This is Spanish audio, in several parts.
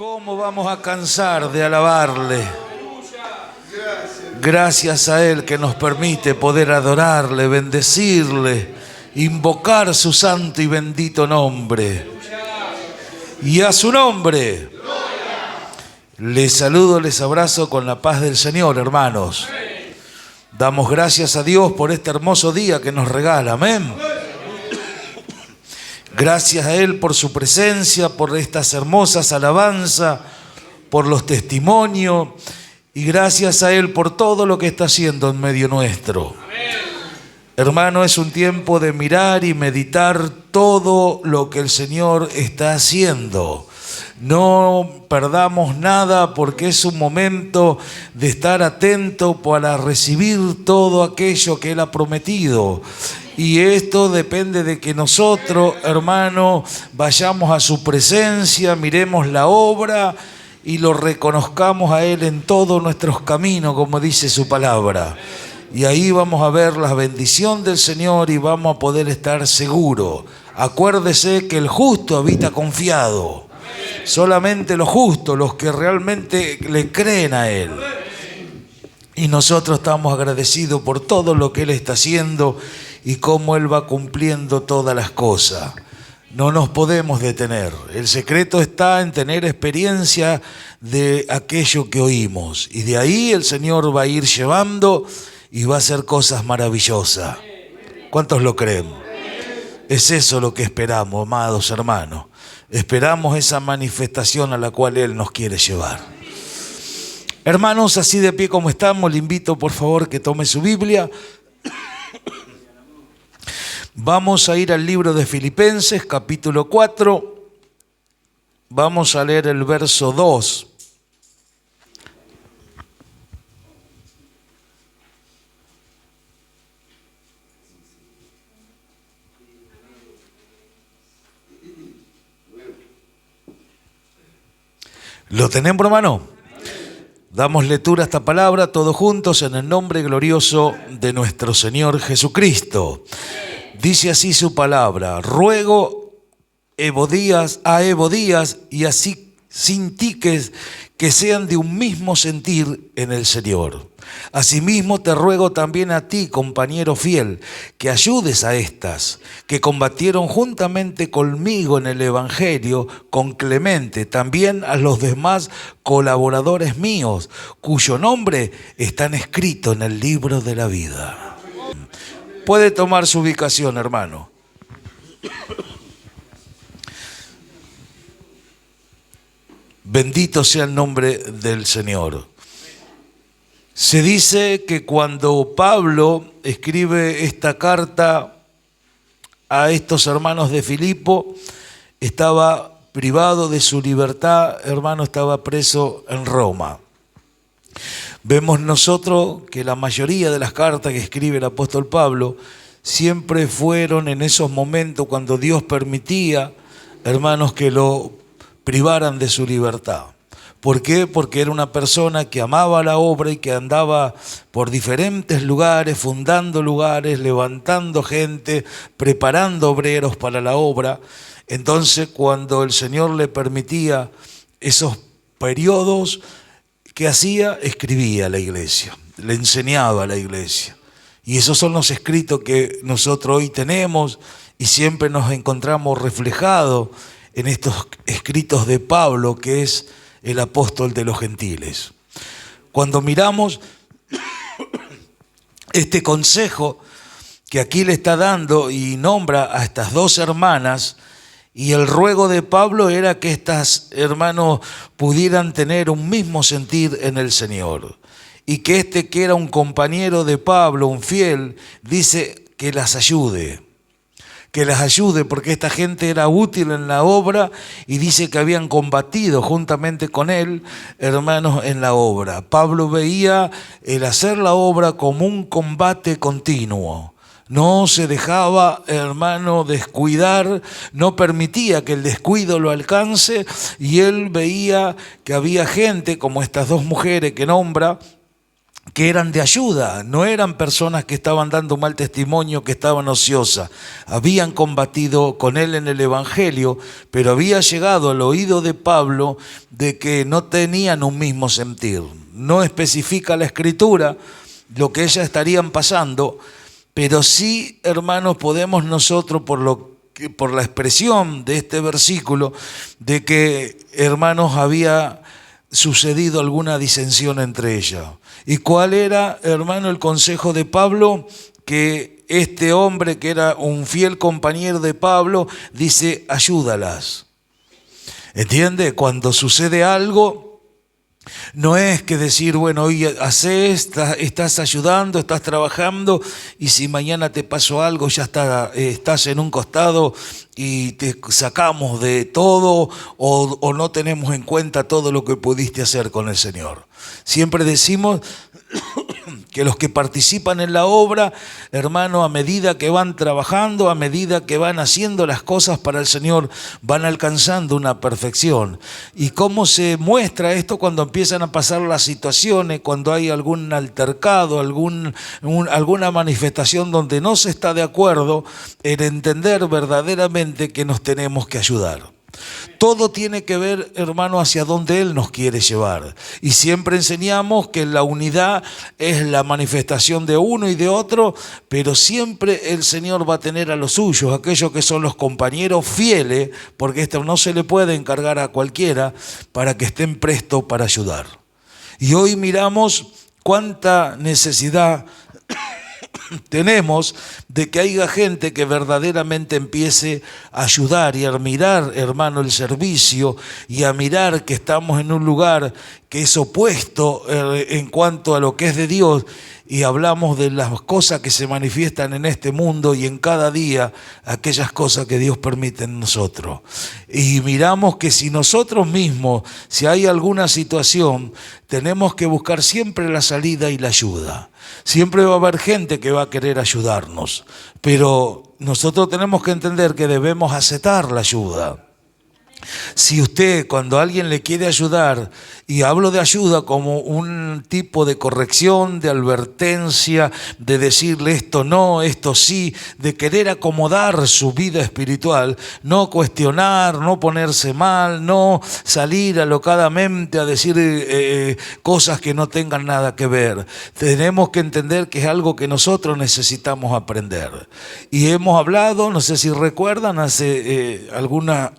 ¿Cómo vamos a cansar de alabarle? Gracias a Él que nos permite poder adorarle, bendecirle, invocar su santo y bendito nombre. Y a su nombre les saludo, les abrazo con la paz del Señor, hermanos. Damos gracias a Dios por este hermoso día que nos regala, amén. Gracias a Él por su presencia, por estas hermosas alabanzas, por los testimonios y gracias a Él por todo lo que está haciendo en medio nuestro. Amén. Hermano, es un tiempo de mirar y meditar todo lo que el Señor está haciendo. No perdamos nada porque es un momento de estar atento para recibir todo aquello que Él ha prometido. Y esto depende de que nosotros, hermano, vayamos a su presencia, miremos la obra y lo reconozcamos a Él en todos nuestros caminos, como dice su palabra. Y ahí vamos a ver la bendición del Señor y vamos a poder estar seguros. Acuérdese que el justo habita confiado. Solamente los justos, los que realmente le creen a Él. Y nosotros estamos agradecidos por todo lo que Él está haciendo y cómo Él va cumpliendo todas las cosas. No nos podemos detener. El secreto está en tener experiencia de aquello que oímos. Y de ahí el Señor va a ir llevando y va a hacer cosas maravillosas. ¿Cuántos lo creen? Es eso lo que esperamos, amados hermanos. Esperamos esa manifestación a la cual Él nos quiere llevar. Hermanos, así de pie como estamos, le invito por favor que tome su Biblia. Vamos a ir al libro de Filipenses, capítulo 4. Vamos a leer el verso 2. ¿Lo tenemos, hermano? Damos lectura a esta palabra todos juntos en el nombre glorioso de nuestro Señor Jesucristo. Dice así su palabra: ruego a Evodías y a Sintique que sean de un mismo sentir en el Señor. Asimismo te ruego también a ti, compañero fiel, que ayudes a estas, que combatieron juntamente conmigo en el Evangelio, con Clemente, también a los demás colaboradores míos, cuyo nombre están escritos en el libro de la vida. Puede tomar su ubicación, hermano. Bendito sea el nombre del Señor. Se dice que cuando Pablo escribe esta carta a estos hermanos de Filipo, estaba privado de su libertad, hermano, estaba preso en Roma. Vemos nosotros que la mayoría de las cartas que escribe el apóstol Pablo siempre fueron en esos momentos cuando Dios permitía, hermanos, que lo privaran de su libertad. ¿Por qué? Porque era una persona que amaba la obra y que andaba por diferentes lugares, fundando lugares, levantando gente, preparando obreros para la obra. Entonces, cuando el Señor le permitía esos periodos, ¿qué hacía? Escribía a la iglesia, le enseñaba a la iglesia. Y esos son los escritos que nosotros hoy tenemos y siempre nos encontramos reflejados en estos escritos de Pablo, que es el apóstol de los gentiles. Cuando miramos este consejo que aquí le está dando y nombra a estas dos hermanas, y el ruego de Pablo era que estas hermanos pudieran tener un mismo sentir en el Señor. Y que que era un compañero de Pablo, un fiel, dice que las ayude. Que las ayude porque esta gente era útil en la obra y dice que habían combatido juntamente con él, hermanos, en la obra. Pablo veía el hacer la obra como un combate continuo. No se dejaba, hermano, descuidar, no permitía que el descuido lo alcance y él veía que había gente como estas dos mujeres que nombra, que eran de ayuda, no eran personas que estaban dando mal testimonio, que estaban ociosas. Habían combatido con él en el Evangelio, pero había llegado al oído de Pablo de que no tenían un mismo sentir. No especifica la Escritura lo que ellas estarían pasando, pero sí, hermanos, podemos nosotros, por la expresión de este versículo, de que, hermanos, había sucedido alguna disensión entre ellas. ¿Y cuál era, hermano, el consejo de Pablo? Que este hombre, que era un fiel compañero de Pablo, dice: ayúdalas. ¿Entiende? Cuando sucede algo, no es que decir, bueno, hoy estás ayudando, estás trabajando, y si mañana te pasó algo, ya estás en un costado y te sacamos de todo, o no tenemos en cuenta todo lo que pudiste hacer con el Señor. Siempre decimos que los que participan en la obra, hermano, a medida que van trabajando, a medida que van haciendo las cosas para el Señor, van alcanzando una perfección. ¿Y cómo se muestra esto? Cuando empiezan a pasar las situaciones, cuando hay algún altercado, alguna manifestación donde no se está de acuerdo, en entender verdaderamente que nos tenemos que ayudar. Todo tiene que ver, hermano, hacia dónde Él nos quiere llevar. Y siempre enseñamos que la unidad es la manifestación de uno y de otro, pero siempre el Señor va a tener a los suyos, aquellos que son los compañeros fieles, porque esto no se le puede encargar a cualquiera, para que estén prestos para ayudar. Y hoy miramos cuánta necesidad tenemos de que haya gente que verdaderamente empiece a ayudar y a mirar, hermano, el servicio, y a mirar que estamos en un lugar que es opuesto en cuanto a lo que es de Dios, y hablamos de las cosas que se manifiestan en este mundo y en cada día, aquellas cosas que Dios permite en nosotros. Y miramos que si nosotros mismos, si hay alguna situación, tenemos que buscar siempre la salida y la ayuda. Siempre va a haber gente que va a querer ayudarnos, pero nosotros tenemos que entender que debemos aceptar la ayuda. Si usted, cuando alguien le quiere ayudar, y hablo de ayuda como un tipo de corrección, de advertencia, de decirle esto no, esto sí, de querer acomodar su vida espiritual, no cuestionar, no ponerse mal, no salir alocadamente a decir cosas que no tengan nada que ver. Tenemos que entender que es algo que nosotros necesitamos aprender. Y hemos hablado, no sé si recuerdan, hace algunas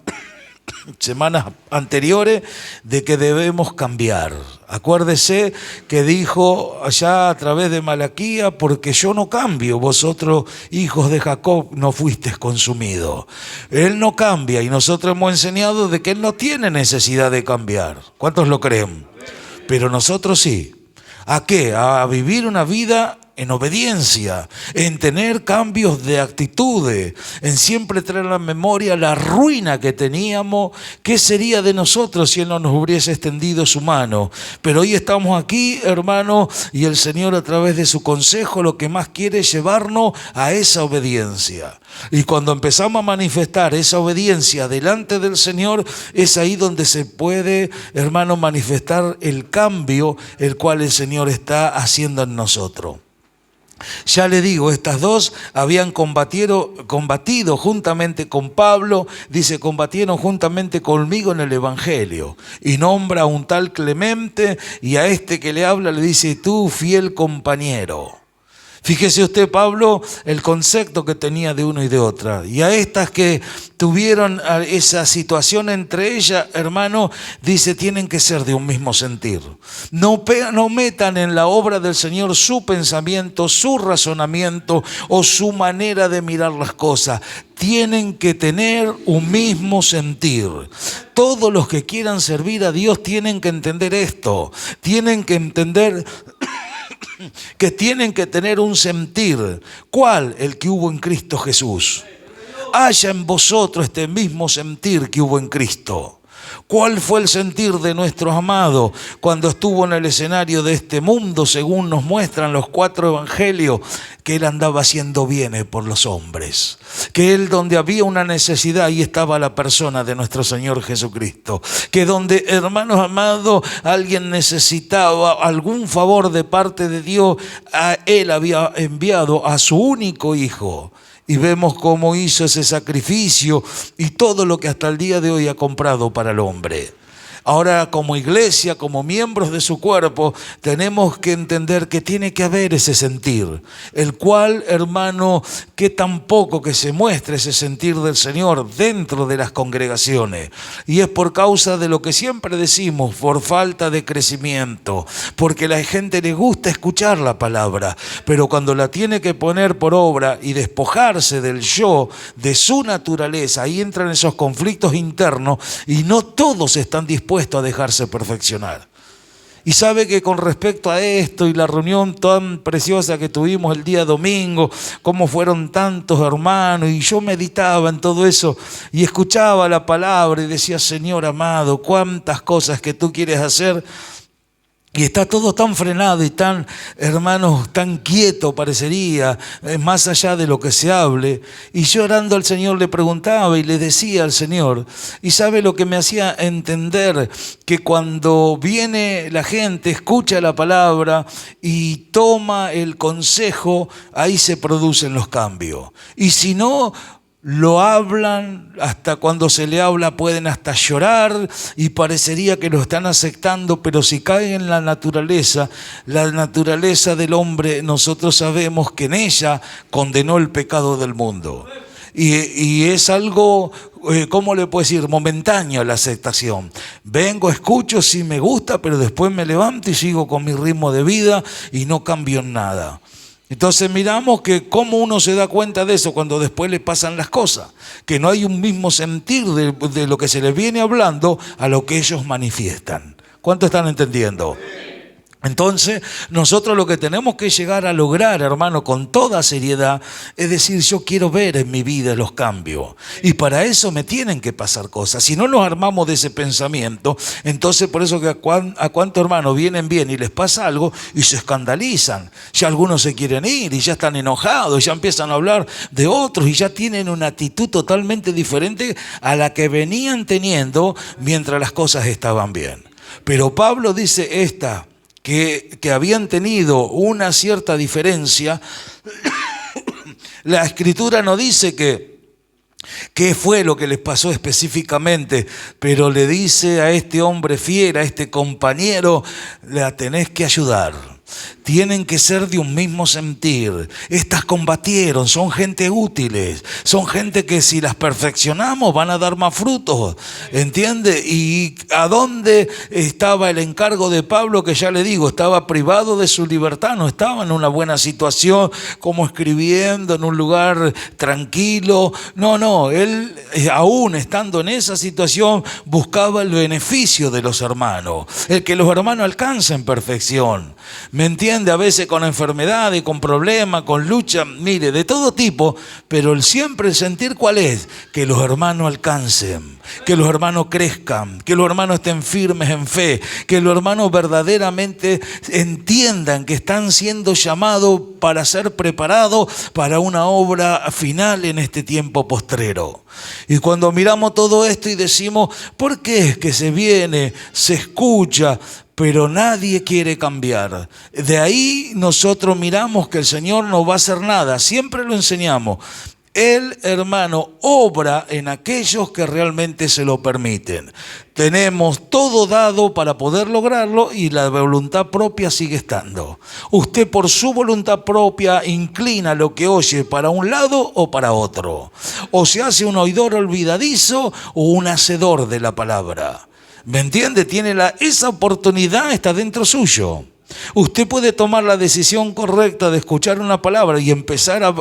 semanas anteriores, de que debemos cambiar. Acuérdese que dijo allá a través de Malaquía: porque yo no cambio, vosotros hijos de Jacob no fuisteis consumidos. Él no cambia, y nosotros hemos enseñado de que Él no tiene necesidad de cambiar. ¿Cuántos lo creen? Pero nosotros sí. ¿A qué? A vivir una vida en obediencia, en tener cambios de actitudes, en siempre traer a la memoria la ruina que teníamos. ¿Qué sería de nosotros si Él no nos hubiese extendido su mano? Pero hoy estamos aquí, hermano, y el Señor, a través de su consejo, lo que más quiere es llevarnos a esa obediencia. Y cuando empezamos a manifestar esa obediencia delante del Señor, es ahí donde se puede, hermano, manifestar el cambio el cual el Señor está haciendo en nosotros. Ya le digo, estas dos habían combatido juntamente con Pablo, dice, combatieron juntamente conmigo en el Evangelio. Y nombra a un tal Clemente, y a este que le habla le dice: tú, fiel compañero. Fíjese usted, Pablo, el concepto que tenía de uno y de otra. Y a estas que tuvieron esa situación entre ellas, hermano, dice, tienen que ser de un mismo sentir. No metan en la obra del Señor su pensamiento, su razonamiento o su manera de mirar las cosas. Tienen que tener un mismo sentir. Todos los que quieran servir a Dios tienen que entender esto. Tienen que entender que tienen que tener un sentir. ¿Cuál? El que hubo en Cristo Jesús. Haya en vosotros este mismo sentir que hubo en Cristo. ¿Cuál fue el sentir de nuestro amado cuando estuvo en el escenario de este mundo, según nos muestran los 4 evangelios? Que él andaba haciendo bienes por los hombres. Que él, donde había una necesidad, ahí estaba la persona de nuestro Señor Jesucristo. Que donde, hermanos amados, alguien necesitaba algún favor de parte de Dios, a él había enviado a su único hijo. Y vemos cómo hizo ese sacrificio y todo lo que hasta el día de hoy ha comprado para el hombre. Ahora, como iglesia, como miembros de su cuerpo, tenemos que entender que tiene que haber ese sentir, el cual, hermano, que tampoco que se muestre ese sentir del Señor dentro de las congregaciones. Y es por causa de lo que siempre decimos, por falta de crecimiento, porque a la gente le gusta escuchar la palabra, pero cuando la tiene que poner por obra y despojarse del yo, de su naturaleza, ahí entran esos conflictos internos y no todos están dispuestos a dejarse perfeccionar. Y sabe que con respecto a esto y la reunión tan preciosa que tuvimos el día domingo, cómo fueron tantos hermanos, y yo meditaba en todo eso y escuchaba la palabra y decía: Señor amado, cuántas cosas que tú quieres hacer. Y está todo tan frenado y tan, hermanos, tan quieto parecería, más allá de lo que se hable. Y yo orando al Señor le preguntaba y le decía al Señor, y sabe lo que me hacía entender, que cuando viene la gente, escucha la palabra y toma el consejo, ahí se producen los cambios. Y si no, lo hablan, hasta cuando se le habla pueden hasta llorar y parecería que lo están aceptando, pero si cae en la naturaleza del hombre, nosotros sabemos que en ella condenó el pecado del mundo. Y es algo, ¿cómo le puedo decir? Momentáneo la aceptación. Vengo, escucho, sí me gusta, pero después me levanto y sigo con mi ritmo de vida y no cambio en nada. Entonces miramos que cómo uno se da cuenta de eso cuando después le pasan las cosas, que no hay un mismo sentir de lo que se les viene hablando a lo que ellos manifiestan. ¿Cuánto están entendiendo? Entonces, nosotros lo que tenemos que llegar a lograr, hermano, con toda seriedad, es decir, yo quiero ver en mi vida los cambios. Y para eso me tienen que pasar cosas. Si no nos armamos de ese pensamiento, entonces por eso que a cuántos hermanos vienen bien y les pasa algo y se escandalizan. Ya algunos se quieren ir y ya están enojados, y ya empiezan a hablar de otros y ya tienen una actitud totalmente diferente a la que venían teniendo mientras las cosas estaban bien. Pero Pablo dice que habían tenido una cierta diferencia. La Escritura no dice qué fue lo que les pasó específicamente, pero le dice a este hombre fiel, a este compañero, la tenés que ayudar. Tienen que ser de un mismo sentir. Estas combatieron, son gente útiles, son gente que si las perfeccionamos van a dar más frutos, ¿entiende? ¿Y a dónde estaba el encargo de Pablo? Que ya le digo, estaba privado de su libertad, no estaba en una buena situación como escribiendo en un lugar tranquilo. No, él aún estando en esa situación buscaba el beneficio de los hermanos, el que los hermanos alcancen perfección. ¿Me entiende? A veces con enfermedades, con problemas, con lucha, mire, de todo tipo, pero siempre el sentir ¿cuál es? Que los hermanos alcancen, que los hermanos crezcan, que los hermanos estén firmes en fe, que los hermanos verdaderamente entiendan que están siendo llamados para ser preparados para una obra final en este tiempo postrero. Y cuando miramos todo esto y decimos, ¿por qué es que se viene, se escucha, pero nadie quiere cambiar? De ahí nosotros miramos que el Señor no va a hacer nada. Siempre lo enseñamos. Él, hermano, obra en aquellos que realmente se lo permiten. Tenemos todo dado para poder lograrlo y la voluntad propia sigue estando. Usted por su voluntad propia inclina lo que oye para un lado o para otro. O se hace un oidor olvidadizo o un hacedor de la palabra. ¿Me entiende? Esa oportunidad está dentro suyo. Usted puede tomar la decisión correcta de escuchar una palabra y empezar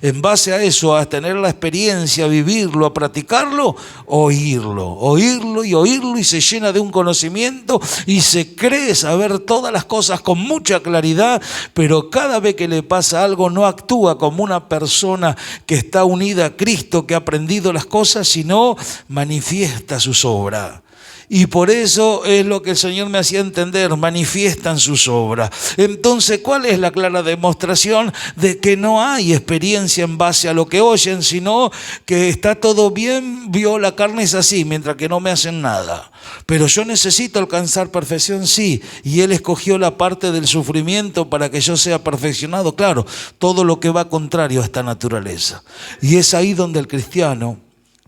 en base a eso, a tener la experiencia, a vivirlo, a practicarlo, oírlo y se llena de un conocimiento y se cree saber todas las cosas con mucha claridad, pero cada vez que le pasa algo no actúa como una persona que está unida a Cristo, que ha aprendido las cosas, sino manifiesta sus obras. Y por eso es lo que el Señor me hacía entender, manifiestan sus obras. Entonces, ¿cuál es la clara demostración de que no hay experiencia en base a lo que oyen, sino que está todo bien, vio la carne es así, mientras que no me hacen nada? Pero yo necesito alcanzar perfección, sí, y Él escogió la parte del sufrimiento para que yo sea perfeccionado, claro, todo lo que va contrario a esta naturaleza. Y es ahí donde el cristiano,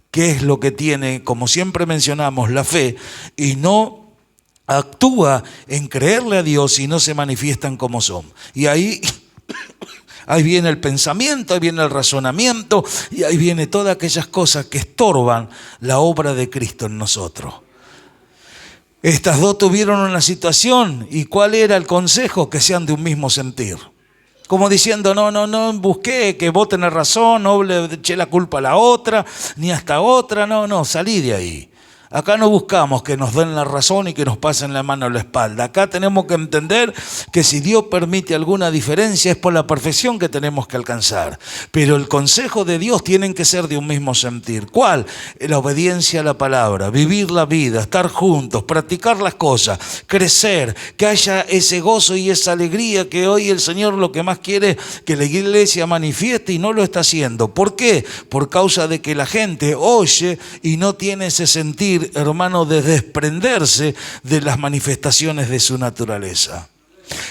que es lo que tiene, como siempre mencionamos, la fe, y no actúa en creerle a Dios y no se manifiestan como son. Y ahí viene el pensamiento, ahí viene el razonamiento, y ahí viene todas aquellas cosas que estorban la obra de Cristo en nosotros. Estas dos tuvieron una situación, ¿y cuál era el consejo? Que sean de un mismo sentir. Como diciendo, no busqué que vos tenés razón, no le eché la culpa a la otra, ni a esta otra, no, salí de ahí. Acá no buscamos que nos den la razón y que nos pasen la mano a la espalda. Acá tenemos que entender que si Dios permite alguna diferencia es por la perfección que tenemos que alcanzar. Pero el consejo de Dios tienen que ser de un mismo sentir. ¿Cuál? La obediencia a la palabra, vivir la vida, estar juntos, practicar las cosas, crecer, que haya ese gozo y esa alegría que hoy el Señor lo que más quiere es que la iglesia manifieste y no lo está haciendo. ¿Por qué? Por causa de que la gente oye y no tiene ese sentir, hermano, de desprenderse de las manifestaciones de su naturaleza.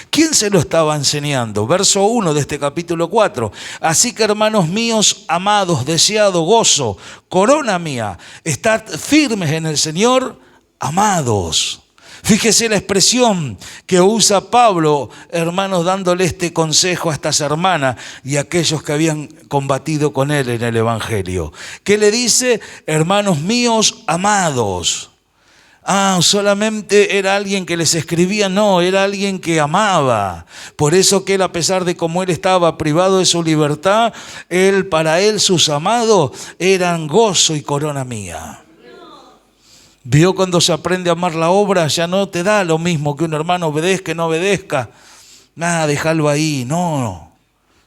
¿Quién se lo estaba enseñando? Verso 1 de este capítulo 4. Así que, hermanos míos, amados, deseado gozo, corona mía, estad firmes en el Señor, amados. Fíjese la expresión que usa Pablo, hermanos, dándole este consejo a estas hermanas y a aquellos que habían combatido con él en el Evangelio. ¿Qué le dice? Hermanos míos, amados. Solamente era alguien que les escribía, no, era alguien que amaba. Por eso que él, a pesar de cómo él estaba privado de su libertad, para él sus amados eran gozo y corona mía. Vio, cuando se aprende a amar la obra, ya no te da lo mismo que un hermano obedezca y no obedezca. Nada, déjalo ahí. No,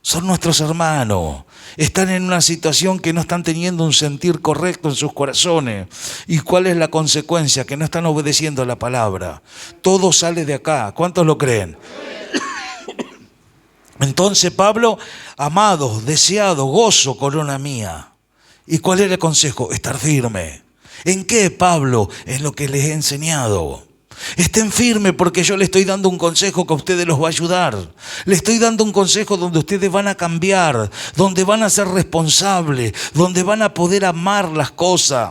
son nuestros hermanos. Están en una situación que no están teniendo un sentir correcto en sus corazones. ¿Y cuál es la consecuencia? Que no están obedeciendo a la palabra. Todo sale de acá. ¿Cuántos lo creen? Entonces Pablo, amados, deseado, gozo, corona mía. ¿Y cuál era el consejo? Estar firme. ¿En qué, Pablo? En lo que les he enseñado. Estén firmes, porque yo les estoy dando un consejo que a ustedes los va a ayudar. Les estoy dando un consejo donde ustedes van a cambiar, donde van a ser responsables, donde van a poder amar las cosas.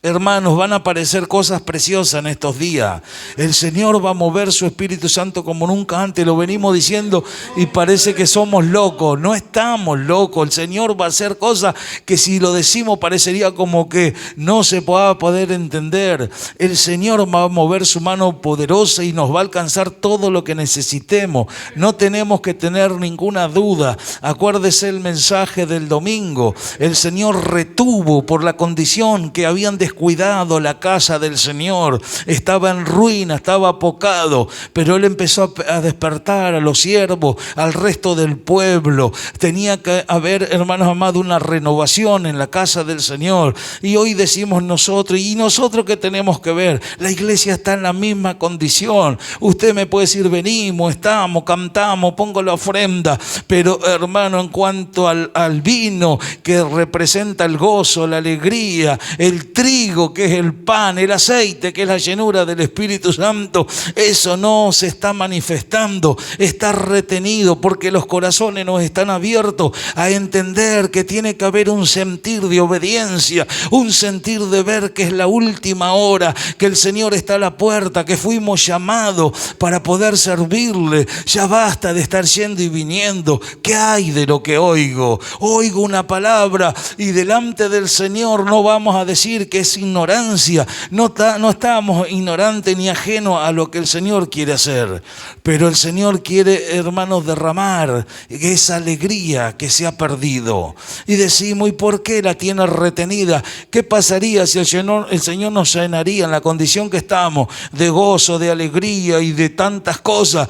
Hermanos, van a aparecer cosas preciosas en estos días. El Señor va a mover su Espíritu Santo como nunca antes. Lo venimos diciendo y parece que somos locos. No estamos locos. El Señor va a hacer cosas que si lo decimos parecería como que no se va a poder entender. El Señor va a mover su mano poderosa y nos va a alcanzar todo lo que necesitemos. No tenemos que tener ninguna duda. Acuérdese el mensaje del domingo. El Señor retuvo por la condición que habían descuidado la casa del Señor, estaba en ruina, estaba apocado, pero Él empezó a despertar a los siervos, al resto del pueblo. Tenía que haber, hermanos amados, una renovación en la casa del Señor. Y hoy decimos nosotros, ¿y nosotros qué tenemos que ver? La iglesia está en la misma condición. Usted me puede decir, venimos, estamos, cantamos, pongo la ofrenda, pero hermano, en cuanto al vino que representa el gozo, la alegría, el trigo que es el pan, el aceite que es la llenura del Espíritu Santo, eso no se está manifestando, está retenido, porque los corazones no están abiertos a entender que tiene que haber un sentir de obediencia, un sentir de ver que es la última hora, que el Señor está a la puerta, que fuimos llamados para poder servirle. Ya basta de estar yendo y viniendo. ¿Qué hay de lo que oigo? Oigo una palabra y delante del Señor no vamos a decir que es ignorancia. No estamos ignorantes ni ajenos a lo que el Señor quiere hacer. Pero el Señor quiere, hermanos, derramar esa alegría que se ha perdido. Y decimos, ¿y por qué la tiene retenida? ¿Qué pasaría si el Señor nos llenaría en la condición que estamos, de gozo, de alegría y de tantas cosas?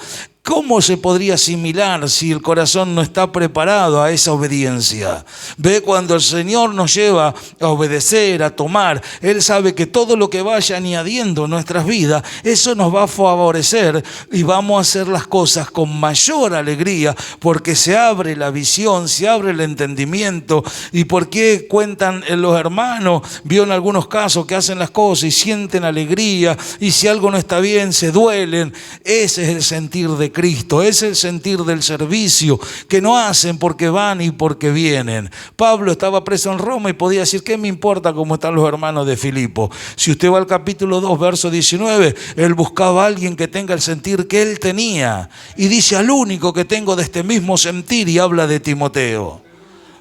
¿cómo se podría asimilar si el corazón no está preparado a esa obediencia? Ve, cuando el Señor nos lleva a obedecer, a tomar, Él sabe que todo lo que vaya añadiendo en nuestras vidas, eso nos va a favorecer y vamos a hacer las cosas con mayor alegría, porque se abre la visión, se abre el entendimiento. ¿Y por qué cuentan los hermanos? Vio en algunos casos que hacen las cosas y sienten alegría, y si algo no está bien se duelen. Ese es el sentir de Cristo, ese es el sentir del servicio, que no hacen porque van y porque vienen. Pablo estaba preso en Roma y podía decir: ¿qué me importa cómo están los hermanos de Filipo? Si usted va al capítulo 2, verso 19, él buscaba a alguien que tenga el sentir que él tenía, y dice: al único que tengo de este mismo sentir, y habla de Timoteo.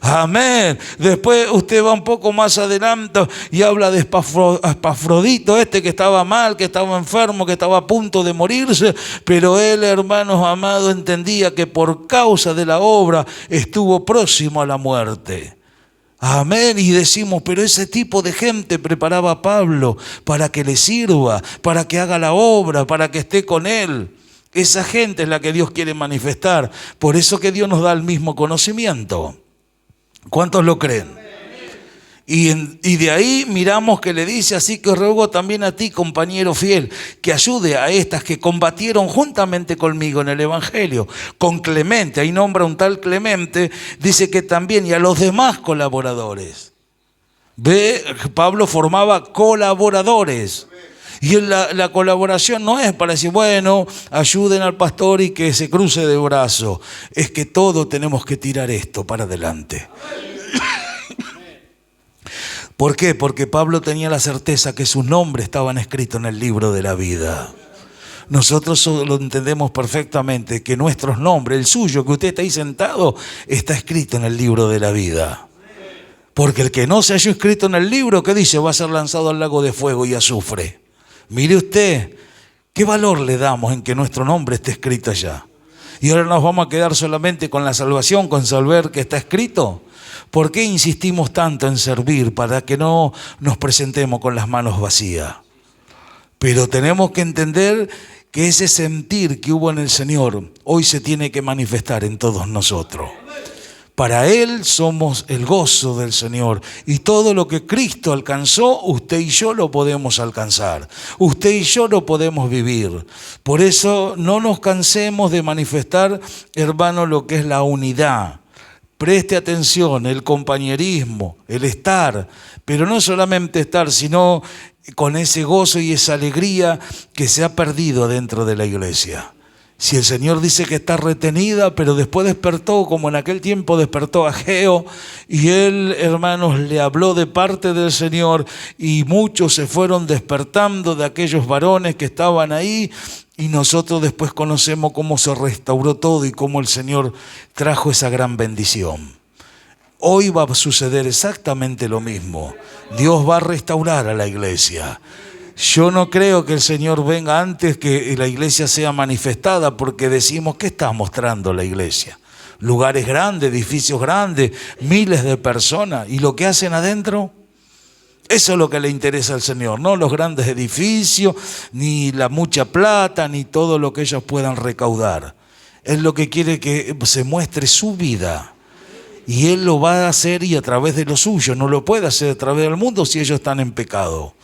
Amén. Después usted va un poco más adelante y habla de Epafrodito, que estaba mal, que estaba enfermo, que estaba a punto de morirse, pero él, hermanos amados, entendía que por causa de la obra estuvo próximo a la muerte. Amén. Y decimos: pero ese tipo de gente preparaba a Pablo para que le sirva, para que haga la obra, para que esté con él. Esa gente es la que Dios quiere manifestar. Por eso que Dios nos da el mismo conocimiento. ¿Cuántos lo creen? Y de ahí miramos que le dice: así que os ruego también a ti, compañero fiel, que ayude a estas que combatieron juntamente conmigo en el Evangelio, con Clemente. Ahí nombra un tal Clemente, dice que también, y a los demás colaboradores. Ve, Pablo formaba colaboradores. Y la colaboración no es para decir: bueno, ayuden al pastor y que se cruce de brazo. Es que todos tenemos que tirar esto para adelante. ¿Por qué? Porque Pablo tenía la certeza que sus nombres estaban escritos en el libro de la vida. Nosotros lo entendemos perfectamente, que nuestros nombres, el suyo, que usted está ahí sentado, está escrito en el libro de la vida. Porque el que no se haya inscrito en el libro, ¿qué dice? Va a ser lanzado al lago de fuego y azufre. Mire usted, ¿qué valor le damos en que nuestro nombre esté escrito allá? Y ahora nos vamos a quedar solamente con la salvación, con saber que está escrito. ¿Por qué insistimos tanto en servir para que no nos presentemos con las manos vacías? Pero tenemos que entender que ese sentir que hubo en el Señor hoy se tiene que manifestar en todos nosotros. Para Él somos el gozo del Señor, y todo lo que Cristo alcanzó, usted y yo lo podemos alcanzar. Usted y yo lo podemos vivir. Por eso no nos cansemos de manifestar, hermano, lo que es la unidad. Preste atención, el compañerismo, el estar, pero no solamente estar, sino con ese gozo y esa alegría que se ha perdido dentro de la iglesia. Si el Señor dice que está retenida, pero después despertó, como en aquel tiempo despertó a Ageo, y él, hermanos, le habló de parte del Señor, y muchos se fueron despertando de aquellos varones que estaban ahí, y nosotros después conocemos cómo se restauró todo y cómo el Señor trajo esa gran bendición. Hoy va a suceder exactamente lo mismo. Dios va a restaurar a la iglesia. Yo no creo que el Señor venga antes que la iglesia sea manifestada, porque decimos: ¿qué está mostrando la iglesia? Lugares grandes, edificios grandes, miles de personas. ¿Y lo que hacen adentro? Eso es lo que le interesa al Señor, no los grandes edificios, ni la mucha plata, ni todo lo que ellos puedan recaudar. Él lo que quiere es que se muestre su vida. Y Él lo va a hacer, y a través de lo suyo. No lo puede hacer a través del mundo si ellos están en pecado.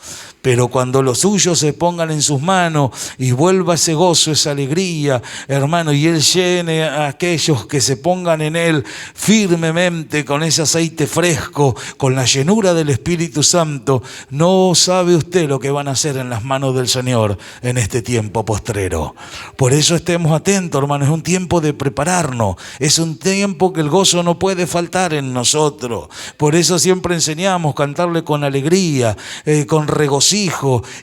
Pero cuando los suyos se pongan en sus manos y vuelva ese gozo, esa alegría, hermano, y Él llene a aquellos que se pongan en Él firmemente con ese aceite fresco, con la llenura del Espíritu Santo, no sabe usted lo que van a hacer en las manos del Señor en este tiempo postrero. Por eso estemos atentos, hermano. Es un tiempo de prepararnos. Es un tiempo que el gozo no puede faltar en nosotros. Por eso siempre enseñamos cantarle con alegría, con regocijo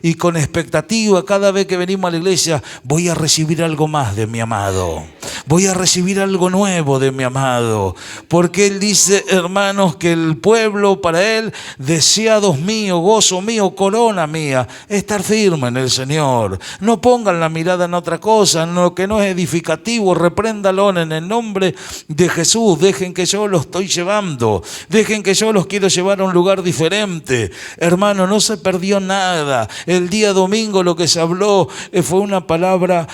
y con expectativa. Cada vez que venimos a la iglesia, voy a recibir algo más de mi amado. Voy a recibir algo nuevo de mi amado. Porque Él dice, hermanos, que el pueblo para Él, deseados míos, gozo mío, corona mía, estar firme en el Señor. No pongan la mirada en otra cosa, en lo que no es edificativo. Repréndalo en el nombre de Jesús. Dejen que yo los estoy llevando. Dejen que yo los quiero llevar a un lugar diferente. Hermano, no se perdió nada. El día domingo lo que se habló fue una palabra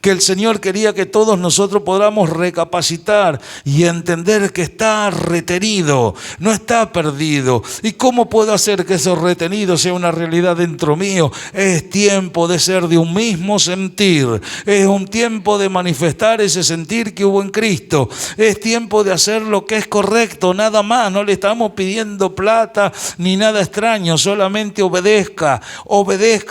que el Señor quería que todos nosotros podamos recapacitar y entender que está retenido, no está perdido. ¿Y cómo puedo hacer que eso retenido sea una realidad dentro mío? Es tiempo de ser de un mismo sentir, es un tiempo de manifestar ese sentir que hubo en Cristo, es tiempo de hacer lo que es correcto, nada más. No le estamos pidiendo plata ni nada extraño, solamente obedezca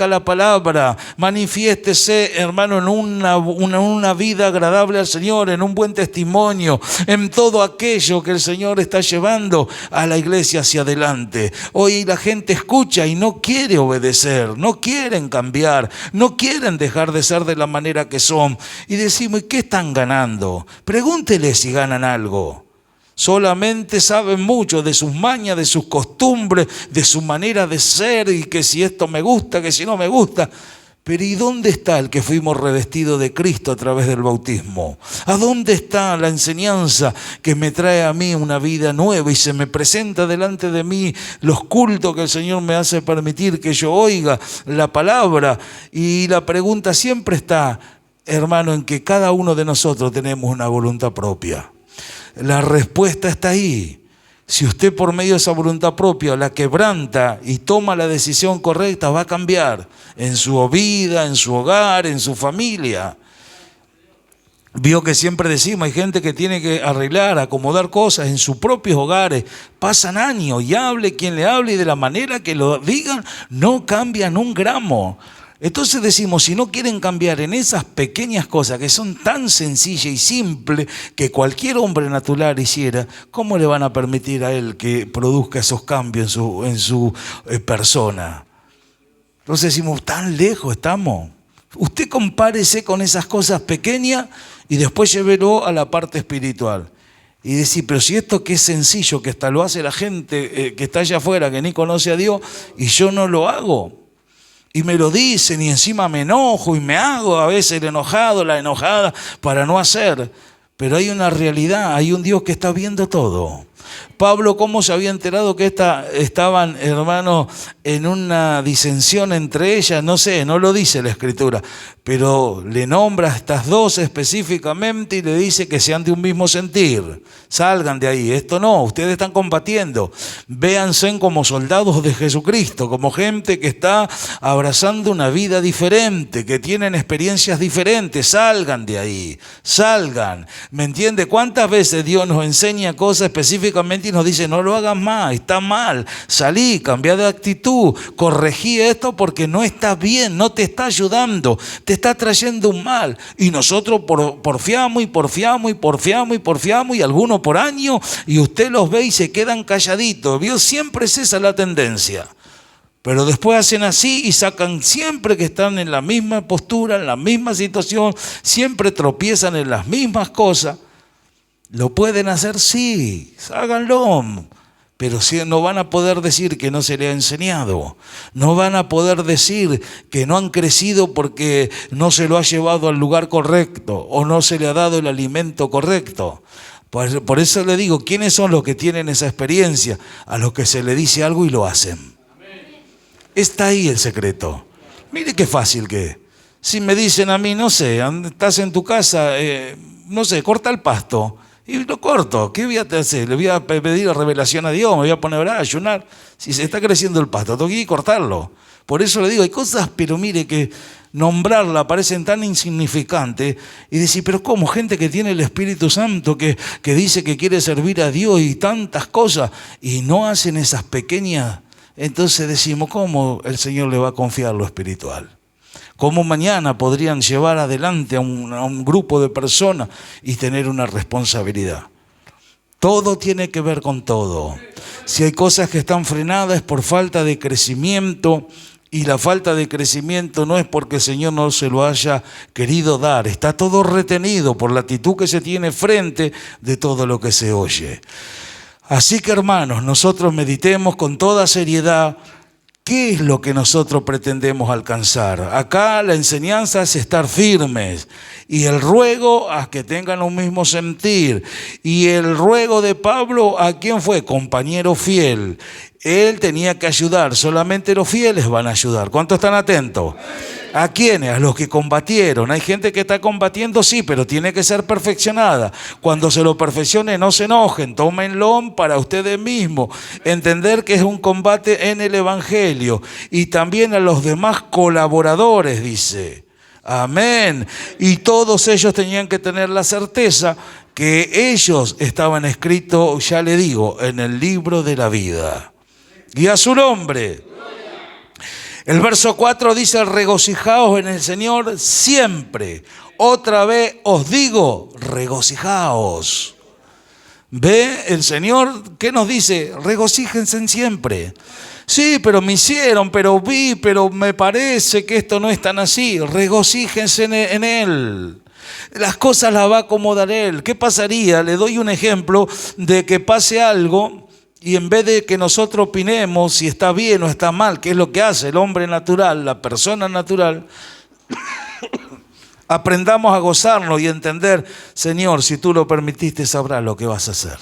la palabra, manifiéstese, hermano, en una vida agradable al Señor, en un buen testimonio, en todo aquello que el Señor está llevando a la iglesia hacia adelante. Hoy la gente escucha y no quiere obedecer, no quieren cambiar, no quieren dejar de ser de la manera que son. Y decimos, ¿y qué están ganando? Pregúntele si ganan algo. Solamente saben mucho de sus mañas, de sus costumbres, de su manera de ser, y que si esto me gusta, que si no me gusta. Pero ¿y dónde está el que fuimos revestidos de Cristo a través del bautismo? ¿A dónde está la enseñanza que me trae a mí una vida nueva y se me presenta delante de mí los cultos que el Señor me hace permitir que yo oiga la palabra? Y la pregunta siempre está, hermano, en que cada uno de nosotros tenemos una voluntad propia. La respuesta está ahí. Si usted por medio de esa voluntad propia la quebranta y toma la decisión correcta, va a cambiar en su vida, en su hogar, en su familia. Vio que siempre decimos, hay gente que tiene que arreglar, acomodar cosas en sus propios hogares. Pasan años y hable quien le hable y de la manera que lo digan, no cambian un gramo. Entonces decimos, si no quieren cambiar en esas pequeñas cosas que son tan sencillas y simples que cualquier hombre natural hiciera, ¿cómo le van a permitir a él que produzca esos cambios en su persona? Entonces decimos, tan lejos estamos. Usted compárese con esas cosas pequeñas y después llévelo a la parte espiritual. Y decir, pero si esto que es sencillo, que hasta lo hace la gente que está allá afuera, que ni conoce a Dios, y yo no lo hago. Y me lo dicen y encima me enojo y me hago a veces el enojado, la enojada para no hacer. Pero hay una realidad, hay un Dios que está viendo todo. Pablo, ¿cómo se había enterado que estaban, hermanos, en una disensión entre ellas? No sé, no lo dice la Escritura, pero le nombra a estas dos específicamente y le dice que sean de un mismo sentir. Salgan de ahí, esto no, ustedes están combatiendo. Véanse como soldados de Jesucristo, como gente que está abrazando una vida diferente, que tienen experiencias diferentes. Salgan de ahí, salgan. ¿Me entiende? ¿Cuántas veces Dios nos enseña cosas específicamente y nos dice, no lo hagas más, está mal, salí, cambia de actitud, corregí esto porque no está bien, no te está ayudando, te está trayendo un mal? Y nosotros porfiamos y algunos por año, y usted los ve y se quedan calladitos. ¿Vio? Siempre es esa la tendencia. Pero después hacen así y sacan siempre que están en la misma postura, en la misma situación, siempre tropiezan en las mismas cosas. ¿Lo pueden hacer? Sí, háganlo. Pero no van a poder decir que no se le ha enseñado. No van a poder decir que no han crecido porque no se lo ha llevado al lugar correcto o no se le ha dado el alimento correcto. Por eso le digo, ¿quiénes son los que tienen esa experiencia? A los que se le dice algo y lo hacen. Está ahí el secreto. Mire qué fácil que es. Si me dicen a mí, no sé, estás en tu casa, no sé, corta el pasto. Y lo corto. ¿Qué voy a hacer? Le voy a pedir la revelación a Dios, me voy a poner a orar, a ayunar. Si se está creciendo el pasto, tengo que cortarlo. Por eso le digo, hay cosas, pero mire que nombrarla parecen tan insignificantes. Y decir, pero ¿cómo? Gente que tiene el Espíritu Santo, que dice que quiere servir a Dios y tantas cosas, y no hacen esas pequeñas. Entonces decimos, ¿cómo el Señor le va a confiar lo espiritual? ¿Cómo mañana podrían llevar adelante a un grupo de personas y tener una responsabilidad? Todo tiene que ver con todo. Si hay cosas que están frenadas es por falta de crecimiento, y la falta de crecimiento no es porque el Señor no se lo haya querido dar. Está todo retenido por la actitud que se tiene frente de todo lo que se oye. Así que, hermanos, nosotros meditemos con toda seriedad qué es lo que nosotros pretendemos alcanzar. Acá la enseñanza es estar firmes, y el ruego a que tengan un mismo sentir. Y el ruego de Pablo, ¿a quién fue? Compañero fiel. Él tenía que ayudar, solamente los fieles van a ayudar. ¿Cuántos están atentos? ¿A quiénes? A los que combatieron. Hay gente que está combatiendo, sí, pero tiene que ser perfeccionada. Cuando se lo perfeccione, no se enojen, tómenlo para ustedes mismos. Entender que es un combate en el Evangelio. Y también a los demás colaboradores, dice. Amén. Y todos ellos tenían que tener la certeza que ellos estaban escritos, ya le digo, en el libro de la vida. Y a su nombre. El verso 4 dice, regocijaos en el Señor siempre. Otra vez os digo, regocijaos. ¿Ve? El Señor, ¿qué nos dice? Regocíjense siempre. Sí, pero me hicieron, pero vi, pero me parece que esto no es tan así. Regocíjense en Él. Las cosas las va a acomodar Él. ¿Qué pasaría? Le doy un ejemplo de que pase algo y en vez de que nosotros opinemos si está bien o está mal, que es lo que hace el hombre natural, la persona natural, aprendamos a gozarnos y entender, Señor, si tú lo permitiste, sabrás lo que vas a hacer.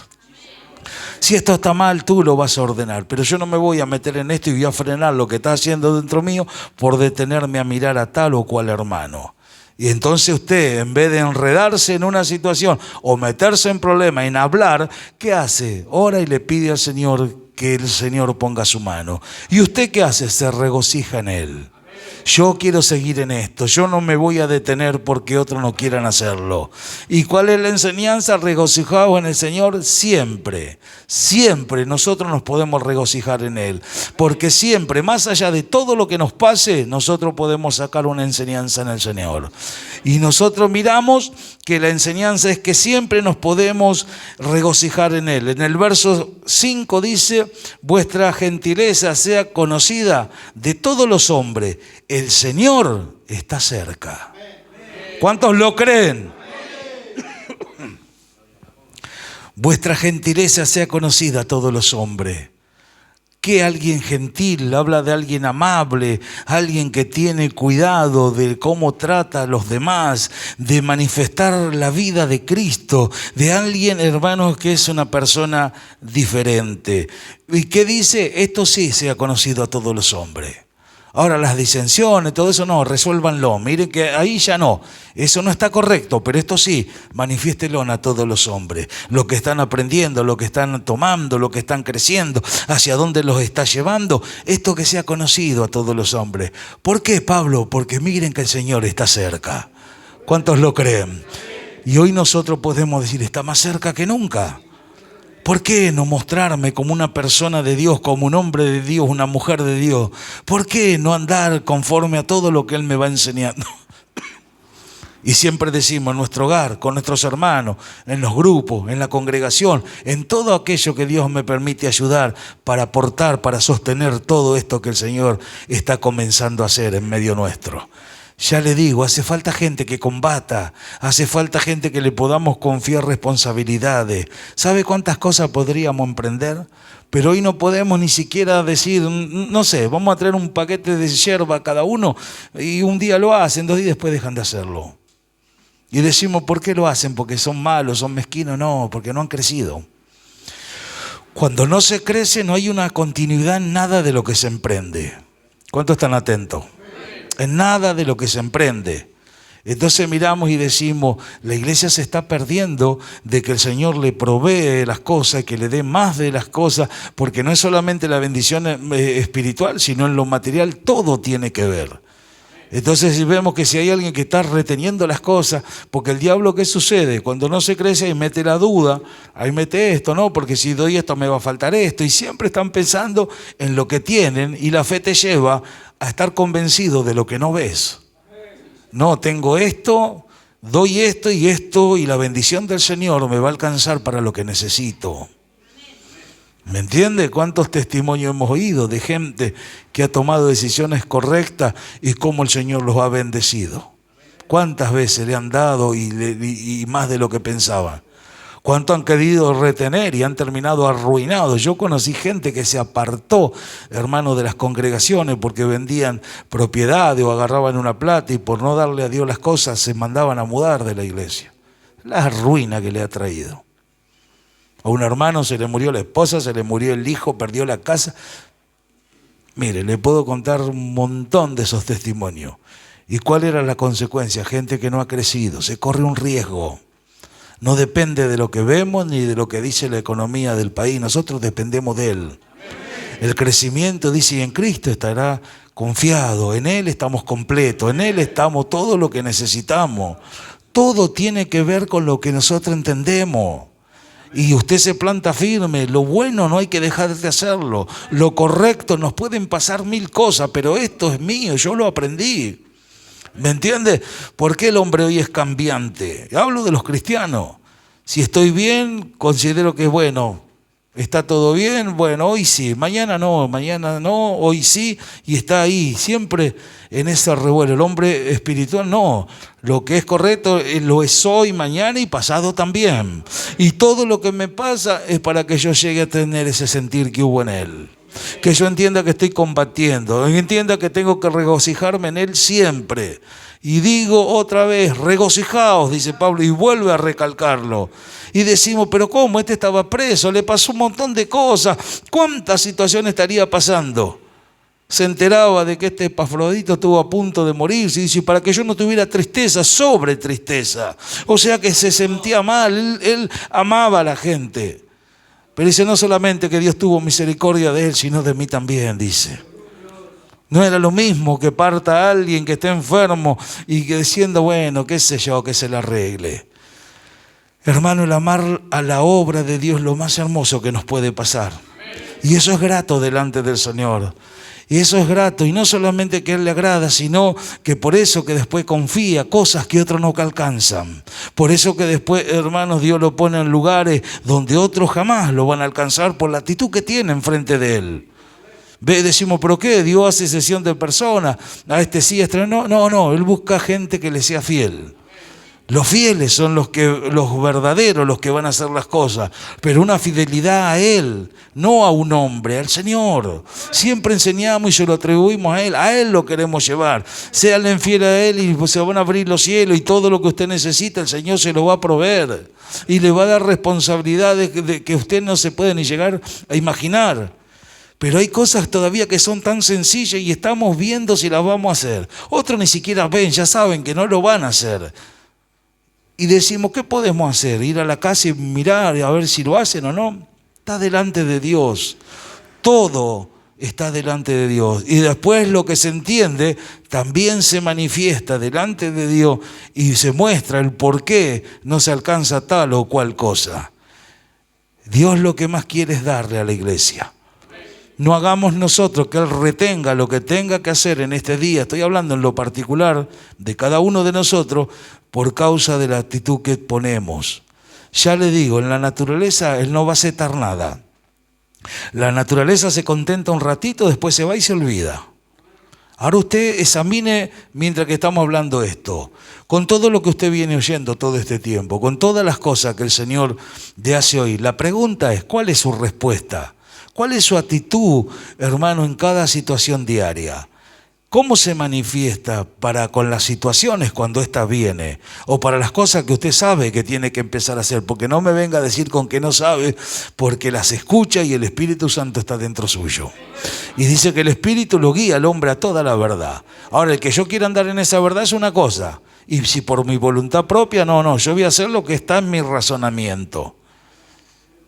Si esto está mal, tú lo vas a ordenar, pero yo no me voy a meter en esto y voy a frenar lo que está haciendo dentro mío por detenerme a mirar a tal o cual hermano. Y entonces usted, en vez de enredarse en una situación o meterse en problemas, en hablar, ¿qué hace? Ora y le pide al Señor que el Señor ponga su mano. ¿Y usted qué hace? Se regocija en Él. Yo quiero seguir en esto, yo no me voy a detener porque otros no quieran hacerlo. ¿Y cuál es la enseñanza? Regocijaos en el Señor siempre. Siempre nosotros nos podemos regocijar en Él. Porque siempre, más allá de todo lo que nos pase, nosotros podemos sacar una enseñanza en el Señor. Y nosotros miramos que la enseñanza es que siempre nos podemos regocijar en Él. En el verso 5 dice, vuestra gentileza sea conocida de todos los hombres. El Señor está cerca. ¿Cuántos lo creen? Vuestra gentileza sea conocida a todos los hombres. Que alguien gentil habla de alguien amable, alguien que tiene cuidado de cómo trata a los demás, de manifestar la vida de Cristo, de alguien, hermanos, que es una persona diferente. ¿Y qué dice? Esto sí sea conocido a todos los hombres. Ahora las disensiones, todo eso no, resuélvanlo. Miren que ahí ya no, eso no está correcto, pero esto sí, manifiéstelo a todos los hombres. Lo que están aprendiendo, lo que están tomando, lo que están creciendo, hacia dónde los está llevando, esto que sea conocido a todos los hombres. ¿Por qué, Pablo? Porque miren que el Señor está cerca. ¿Cuántos lo creen? Y hoy nosotros podemos decir, está más cerca que nunca. ¿Por qué no mostrarme como una persona de Dios, como un hombre de Dios, una mujer de Dios? ¿Por qué no andar conforme a todo lo que Él me va enseñando? Y siempre decimos en nuestro hogar, con nuestros hermanos, en los grupos, en la congregación, en todo aquello que Dios me permite ayudar para aportar, para sostener todo esto que el Señor está comenzando a hacer en medio nuestro. Ya le digo, hace falta gente que combata, hace falta gente que le podamos confiar responsabilidades. ¿Sabe cuántas cosas podríamos emprender? Pero hoy no podemos ni siquiera decir, no sé, vamos a traer un paquete de yerba a cada uno y un día lo hacen, 2 días después dejan de hacerlo. Y decimos, ¿por qué lo hacen? ¿Porque son malos, son mezquinos? No, porque no han crecido. Cuando no se crece no hay una continuidad en nada de lo que se emprende. ¿Cuántos están atentos? En nada de lo que se emprende. Entonces miramos y decimos, la iglesia se está perdiendo de que el Señor le provee las cosas, que le dé más de las cosas, porque no es solamente la bendición espiritual, sino en lo material todo tiene que ver. Entonces si vemos que si hay alguien que está reteniendo las cosas, porque el diablo, ¿qué sucede? Cuando no se crece, ahí mete la duda, ahí mete esto, ¿no? Porque si doy esto me va a faltar esto, y siempre están pensando en lo que tienen, y la fe te lleva a estar convencido de lo que no ves. No, tengo esto, doy esto, y la bendición del Señor me va a alcanzar para lo que necesito. ¿Me entiende? ¿Cuántos testimonios hemos oído de gente que ha tomado decisiones correctas y cómo el Señor los ha bendecido? ¿Cuántas veces le han dado y más de lo que pensaban? ¿Cuánto han querido retener y han terminado arruinados? Yo conocí gente que se apartó, hermano, de las congregaciones porque vendían propiedades o agarraban una plata y por no darle a Dios las cosas se mandaban a mudar de la iglesia. La ruina que le ha traído. A un hermano se le murió la esposa, se le murió el hijo, perdió la casa. Mire, le puedo contar un montón de esos testimonios. ¿Y cuál era la consecuencia? Gente que no ha crecido, se corre un riesgo. No depende de lo que vemos ni de lo que dice la economía del país, nosotros dependemos de Él. El crecimiento, dice, y en Cristo estará confiado, en Él estamos completos, en Él estamos todo lo que necesitamos. Todo tiene que ver con lo que nosotros entendemos. Y usted se planta firme, lo bueno no hay que dejar de hacerlo, lo correcto, nos pueden pasar 1000 cosas, pero esto es mío, yo lo aprendí. ¿Me entiende? ¿Por qué el hombre hoy es cambiante? Hablo de los cristianos. Si estoy bien, considero que es bueno. ¿Está todo bien? Bueno, hoy sí, mañana no, hoy sí, y está ahí, siempre en ese revuelo. El hombre espiritual no, lo que es correcto lo es hoy, mañana y pasado también. Y todo lo que me pasa es para que yo llegue a tener ese sentir que hubo en Él. Que yo entienda que estoy combatiendo, entienda que tengo que regocijarme en Él siempre. Y digo otra vez, regocijaos, dice Pablo, y vuelve a recalcarlo. Y decimos, pero ¿cómo? Este estaba preso, le pasó un montón de cosas. ¿Cuántas situaciones estaría pasando? Se enteraba de que este Epafrodito estuvo a punto de morirse y dice, para que yo no tuviera tristeza sobre tristeza. O sea que se sentía mal, él amaba a la gente. Pero dice, no solamente que Dios tuvo misericordia de él, sino de mí también, dice. No era lo mismo que parta a alguien que esté enfermo y que diciendo, bueno, qué sé yo, que se le arregle. Hermano, el amar a la obra de Dios es lo más hermoso que nos puede pasar. Y eso es grato delante del Señor. Y eso es grato, y no solamente que a Él le agrada, sino que por eso que después confía cosas que otros no alcanzan. Por eso que después, hermanos, Dios lo pone en lugares donde otros jamás lo van a alcanzar por la actitud que tienen frente de Él. Decimos, ¿pero qué? Dios hace sesión de personas, a este sí, a este no. No, Él busca gente que le sea fiel. Los fieles son los verdaderos, los que van a hacer las cosas, pero una fidelidad a Él, no a un hombre, al Señor. Siempre enseñamos y se lo atribuimos a Él lo queremos llevar. Séanle fieles a Él y se van a abrir los cielos y todo lo que usted necesita, el Señor se lo va a proveer. Y le va a dar responsabilidades que usted no se puede ni llegar a imaginar. Pero hay cosas todavía que son tan sencillas y estamos viendo si las vamos a hacer. Otros ni siquiera ven, ya saben que no lo van a hacer. Y decimos, ¿qué podemos hacer? Ir a la casa y mirar a ver si lo hacen o no. Está delante de Dios. Todo está delante de Dios. Y después lo que se entiende también se manifiesta delante de Dios y se muestra el por qué no se alcanza tal o cual cosa. Dios lo que más quiere es darle a la iglesia. No hagamos nosotros que Él retenga lo que tenga que hacer en este día. Estoy hablando en lo particular de cada uno de nosotros por causa de la actitud que ponemos. Ya le digo, en la naturaleza Él no va a aceptar nada. La naturaleza se contenta un ratito, después se va y se olvida. Ahora usted examine, mientras que estamos hablando esto, con todo lo que usted viene oyendo todo este tiempo, con todas las cosas que el Señor le hace oír. La pregunta es, ¿cuál es su respuesta? ¿Cuál es su actitud, hermano, en cada situación diaria? ¿Cómo se manifiesta con las situaciones cuando ésta viene? O para las cosas que usted sabe que tiene que empezar a hacer. Porque no me venga a decir con que no sabe, porque las escucha y el Espíritu Santo está dentro suyo. Y dice que el Espíritu lo guía al hombre a toda la verdad. Ahora, el que yo quiera andar en esa verdad es una cosa. Y si por mi voluntad propia, no, yo voy a hacer lo que está en mi razonamiento.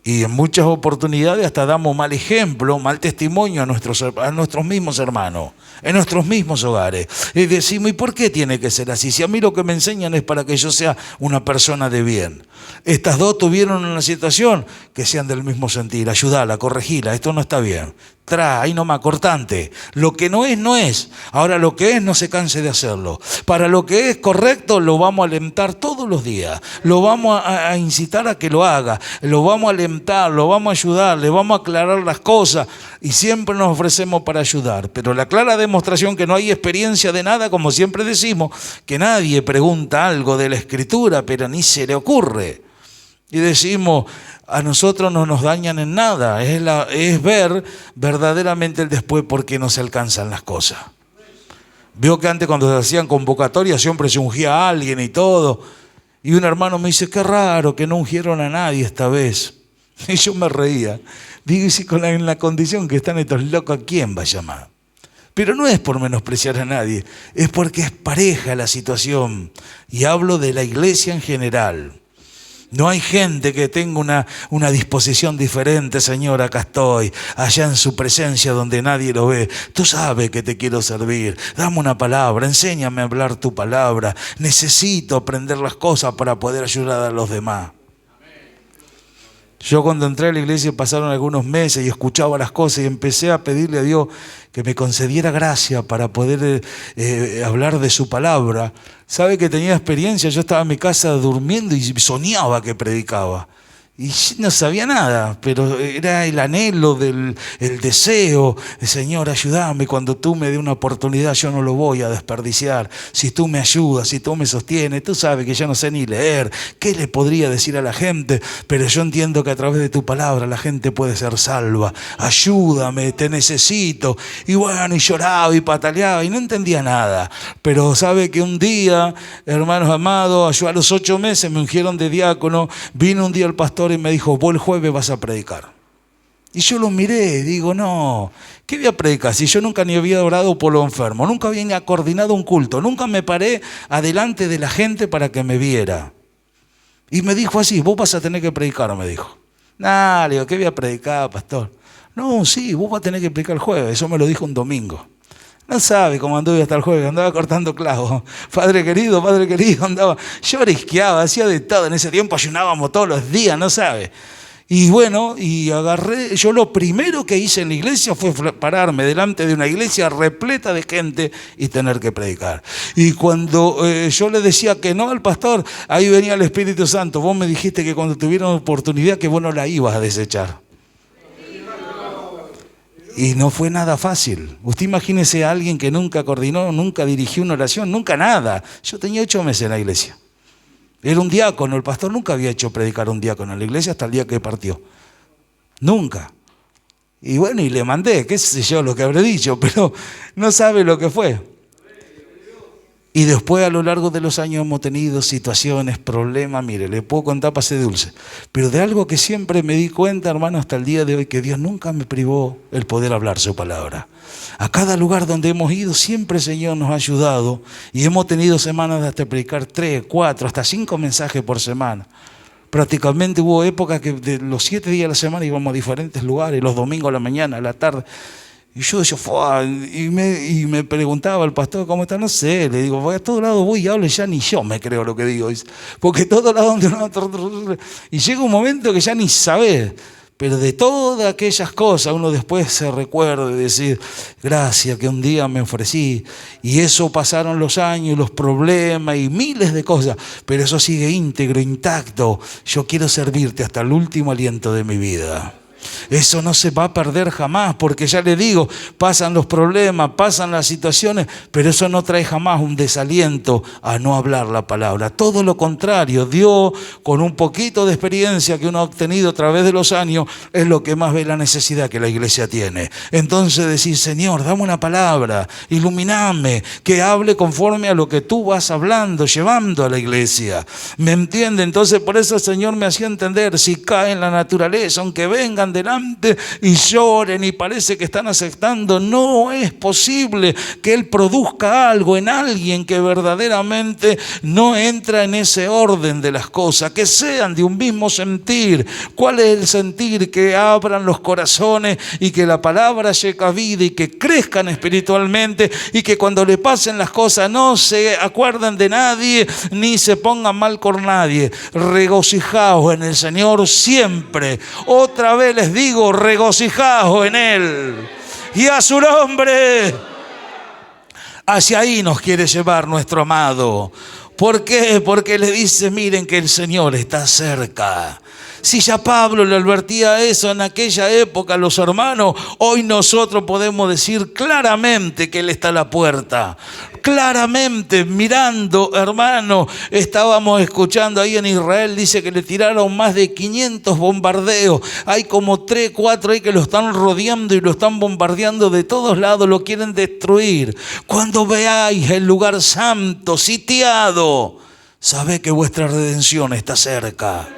Y en muchas oportunidades hasta damos mal ejemplo, mal testimonio a nuestros mismos hermanos, en nuestros mismos hogares. Y decimos, ¿y por qué tiene que ser así? Si a mí lo que me enseñan es para que yo sea una persona de bien. Estas dos tuvieron una situación que sean del mismo sentir. Ayudala, corregila, esto no está bien. Ahí nomás, cortante. Lo que no es, no es. Ahora lo que es, no se canse de hacerlo. Para lo que es correcto, lo vamos a alentar todos los días. Lo vamos a incitar a que lo haga. Lo vamos a alentar, lo vamos a ayudar, le vamos a aclarar las cosas. Y siempre nos ofrecemos para ayudar. Pero la clara demostración que no hay experiencia de nada, como siempre decimos, que nadie pregunta algo de la Escritura, pero ni se le ocurre. Y decimos, a nosotros no nos dañan en nada, es ver verdaderamente el después por qué no se alcanzan las cosas. Veo que antes cuando se hacían convocatorias siempre se ungía a alguien y todo. Y un hermano me dice, qué raro que no ungieron a nadie esta vez. Y yo me reía. Digo, y si en la condición que están estos locos, ¿a quién va a llamar? Pero no es por menospreciar a nadie, es porque es pareja la situación. Y hablo de la iglesia en general. No hay gente que tenga una disposición diferente. Señor, acá estoy, allá en su presencia donde nadie lo ve. Tú sabes que te quiero servir. Dame una palabra, enséñame a hablar tu palabra. Necesito aprender las cosas para poder ayudar a los demás. Yo cuando entré a la iglesia pasaron algunos meses y escuchaba las cosas y empecé a pedirle a Dios que me concediera gracia para poder hablar de su palabra. ¿Sabe que tenía experiencia? Yo estaba en mi casa durmiendo y soñaba que predicaba. Y no sabía nada, pero era el anhelo, el deseo. Señor, ayúdame, cuando tú me des una oportunidad yo no lo voy a desperdiciar. Si tú me ayudas, si tú me sostienes, tú sabes que yo no sé ni leer. ¿Qué le podría decir a la gente? Pero yo entiendo que a través de tu palabra la gente puede ser salva. Ayúdame, te necesito. Y bueno, y lloraba y pataleaba y no entendía nada. Pero sabe que un día, hermanos amados, yo a los 8 meses me ungieron de diácono. Vino un día el pastor y me dijo, vos el jueves vas a predicar. Y yo lo miré y digo, no, ¿qué voy a predicar? Si yo nunca ni había orado por los enfermos, nunca había coordinado un culto, nunca me paré adelante de la gente para que me viera. Y me dijo así, vos vas a tener que predicar, me dijo. Nah, le digo, ¿qué voy a predicar, pastor? No, sí, vos vas a tener que predicar el jueves. Eso me lo dijo un domingo. No sabe cómo anduve hasta el jueves, andaba cortando clavos. Padre querido, andaba. Yo orisqueaba, hacía de todo. En ese tiempo ayunábamos todos los días, no sabe. Y bueno, y agarré, yo lo primero que hice en la iglesia fue pararme delante de una iglesia repleta de gente y tener que predicar. Y cuando yo le decía que no al pastor, ahí venía el Espíritu Santo. Vos me dijiste que cuando tuviera una oportunidad que vos no la ibas a desechar. Y no fue nada fácil. Usted imagínese a alguien que nunca coordinó, nunca dirigió una oración, nunca nada. Yo tenía 8 meses en la iglesia. Era un diácono, el pastor nunca había hecho predicar a un diácono en la iglesia hasta el día que partió. Nunca. Y bueno, y le mandé, qué sé yo lo que habré dicho, pero no sabe lo que fue. Y después a lo largo de los años hemos tenido situaciones, problemas, mire, le puedo contar pase dulce, pero de algo que siempre me di cuenta, hermano, hasta el día de hoy, que Dios nunca me privó el poder hablar su palabra. A cada lugar donde hemos ido, siempre el Señor nos ha ayudado y hemos tenido semanas de hasta predicar 3, 4, hasta 5 mensajes por semana. Prácticamente hubo épocas que de los 7 días de la semana íbamos a diferentes lugares, los domingos a la mañana, a la tarde. Y yo decía, y me preguntaba el pastor, ¿cómo está? No sé, le digo, voy a todos lados, voy y hablo, ya ni yo me creo lo que digo. Porque todos lados donde uno... Y llega un momento que ya ni sabés. Pero de todas aquellas cosas uno después se recuerda de decir, gracias que un día me ofrecí. Y eso pasaron los años, los problemas y miles de cosas. Pero eso sigue íntegro, intacto. Yo quiero servirte hasta el último aliento de mi vida. Eso no se va a perder jamás, porque ya le digo, pasan los problemas, pasan las situaciones, pero eso no trae jamás un desaliento a no hablar la palabra. Todo lo contrario, Dios, con un poquito de experiencia que uno ha obtenido a través de los años, es lo que más ve la necesidad que la iglesia tiene. Entonces decir, Señor, dame una palabra, iluminame, que hable conforme a lo que tú vas hablando, llevando a la iglesia. ¿Me entiende? Entonces por eso el Señor me hacía entender, si cae en la naturaleza, aunque vengan delante y lloren y parece que están aceptando, no es posible que Él produzca algo en alguien que verdaderamente no entra en ese orden de las cosas, que sean de un mismo sentir. ¿Cuál es el sentir? Que abran los corazones y que la palabra llegue a vida y que crezcan espiritualmente y que cuando le pasen las cosas no se acuerden de nadie ni se pongan mal con nadie. Regocijaos en el Señor siempre. Otra vez les digo, regocijaos en Él y a su nombre. Hacia ahí nos quiere llevar nuestro amado. ¿Por qué? Porque le dice, miren que el Señor está cerca. Si ya Pablo le advertía eso en aquella época a los hermanos, hoy nosotros podemos decir claramente que Él está a la puerta. Claramente, mirando, hermano, estábamos escuchando ahí en Israel, dice que le tiraron más de 500 bombardeos. Hay como 3, 4 ahí que lo están rodeando y lo están bombardeando de todos lados, lo quieren destruir. Cuando veáis el lugar santo sitiado, sabed que vuestra redención está cerca.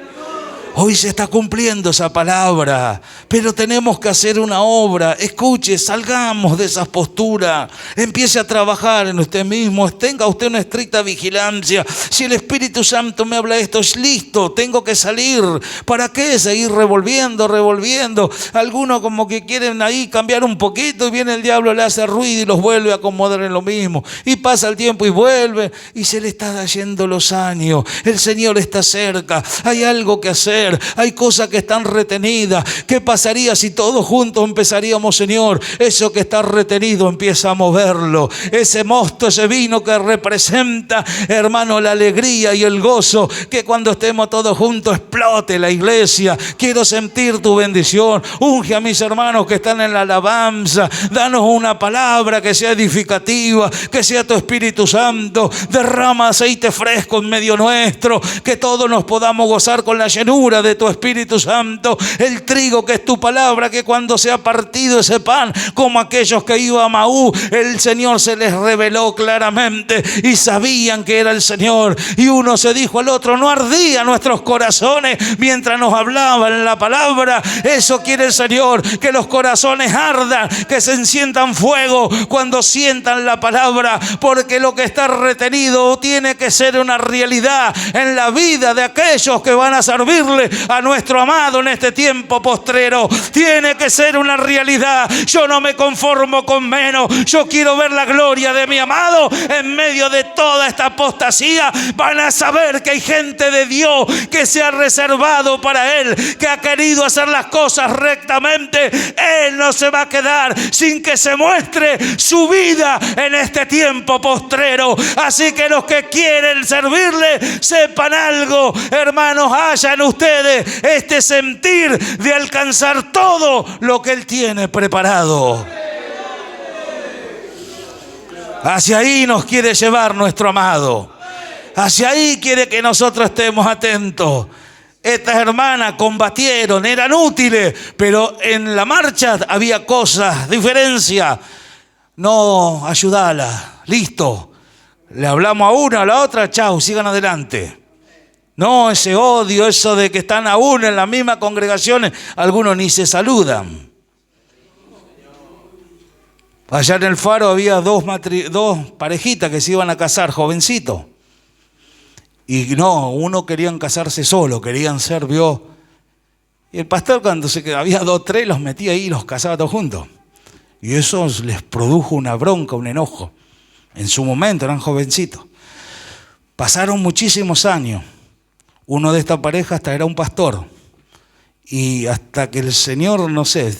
Hoy se está cumpliendo esa palabra, pero tenemos que hacer una obra. Escuche, salgamos de esa postura. Empiece a trabajar en usted mismo. Tenga usted una estricta vigilancia. Si el Espíritu Santo me habla esto, es listo, tengo que salir. ¿Para qué? Seguir revolviendo. Algunos como que quieren ahí cambiar un poquito y viene el diablo, le hace ruido y los vuelve a acomodar en lo mismo. Y pasa el tiempo y vuelve y se le está yendo los años. El Señor está cerca. Hay algo que hacer. Hay cosas que están retenidas. ¿Qué pasaría si todos juntos empezaríamos, Señor? Eso que está retenido empieza a moverlo. Ese mosto, ese vino que representa, hermano, la alegría y el gozo. Que cuando estemos todos juntos explote la iglesia. Quiero sentir tu bendición. Unge a mis hermanos que están en la alabanza. Danos una palabra que sea edificativa. Que sea tu Espíritu Santo. Derrama aceite fresco en medio nuestro. Que todos nos podamos gozar con la llenura de tu Espíritu Santo. El trigo que es tu palabra, que cuando se ha partido ese pan, como aquellos que iban a Maú, el Señor se les reveló claramente y sabían que era el Señor. Y uno se dijo al otro: no ardían nuestros corazones mientras nos hablaban la palabra. Eso quiere el Señor, que los corazones ardan, que se enciendan fuego cuando sientan la palabra, porque lo que está retenido tiene que ser una realidad en la vida de aquellos que van a servirle a nuestro amado en este tiempo postrero. Tiene que ser una realidad. Yo no me conformo con menos. Yo quiero ver la gloria de mi amado en medio de toda esta apostasía. Van a saber que hay gente de Dios que se ha reservado para Él, que ha querido hacer las cosas rectamente. Él no se va a quedar sin que se muestre su vida en este tiempo postrero. Así que los que quieren servirle, sepan algo, hermanos, hayan ustedes este sentir de alcanzar todo lo que Él tiene preparado. Hacia ahí nos quiere llevar nuestro amado. Hacia ahí quiere que nosotros estemos atentos. Estas hermanas combatieron, eran útiles, pero en la marcha había cosas, diferencia. No, ayudala, listo. Le hablamos a una, a la otra, chau, sigan adelante. No, ese odio, eso de que están aún en las mismas congregaciones, algunos ni se saludan. Allá en el Faro había dos parejitas que se iban a casar, jovencitos. Y no, uno querían casarse solo, querían ser, Y el pastor, cuando había 2 o 3, los metía ahí y los casaba todos juntos. Y eso les produjo una bronca, un enojo. En su momento eran jovencitos. Pasaron muchísimos años. Uno de esta pareja hasta era un pastor. Y hasta que el Señor, no sé,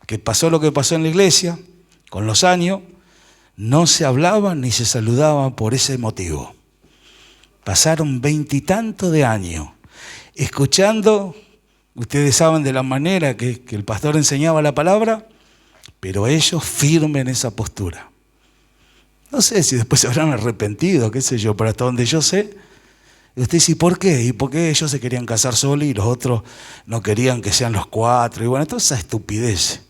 que pasó lo que pasó en la iglesia, con los años, no se hablaban ni se saludaban por ese motivo. Pasaron 20 y tantos de años escuchando, ustedes saben de la manera que el pastor enseñaba la palabra, pero ellos firmes en esa postura. No sé si después se habrán arrepentido, qué sé yo, pero hasta donde yo sé. Y usted dice, ¿por qué? ¿Y por qué ellos se querían casar solos y los otros no querían que sean los 4? Y bueno, toda esa estupidez.